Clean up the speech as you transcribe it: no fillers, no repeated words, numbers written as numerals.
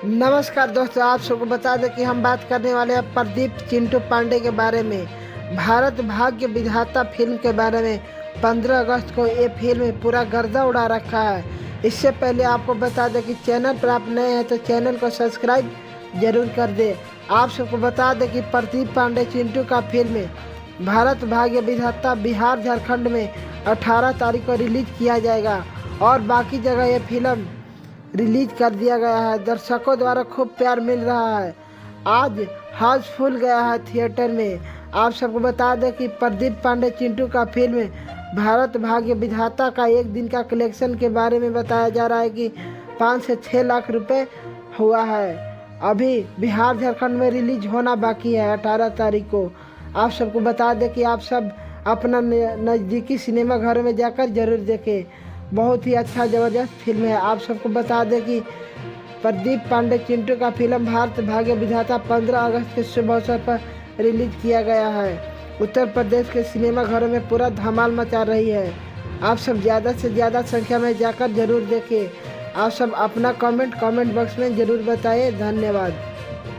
नमस्कार दोस्तों, आप सबको बता दें कि हम बात करने वाले हैं प्रदीप चिंटू पांडे के बारे में। भारत भाग्य विधाता फिल्म के बारे में 15 अगस्त को ये फिल्म पूरा गर्दा उड़ा रखा है। इससे पहले आपको बता दें कि चैनल पर आप नए हैं तो चैनल को सब्सक्राइब जरूर कर दें। आप सबको बता दें कि प्रदीप पांडे चिंटू का फिल्म भारत भाग्य विधाता बिहार झारखंड में 18 तारीख को रिलीज किया जाएगा और बाकी जगह ये फिल्म रिलीज कर दिया गया है। दर्शकों द्वारा खूब प्यार मिल रहा है। आज हाउसफुल गया है थिएटर में। आप सबको बता दें कि प्रदीप पांडे चिंटू का फिल्म भारत भाग्य विधाता का एक दिन का कलेक्शन के बारे में बताया जा रहा है कि 5 से 6 लाख रुपए हुआ है। अभी बिहार झारखंड में रिलीज होना बाकी है 18 तारीख को। आप सबको बता दें कि आप सब अपना नज़दीकी सिनेमा घरों में जाकर जरूर देखें। बहुत ही अच्छा ज़बरदस्त फिल्म है। आप सबको बता दें कि प्रदीप पांडे चिंटू का फिल्म भारत भाग्य विधाता 15 अगस्त के शुभ अवसर पर रिलीज किया गया है। उत्तर प्रदेश के सिनेमा घरों में पूरा धमाल मचा रही है। आप सब ज़्यादा से ज़्यादा संख्या में जाकर जरूर देखें। आप सब अपना कमेंट बॉक्स में ज़रूर बताएं। धन्यवाद।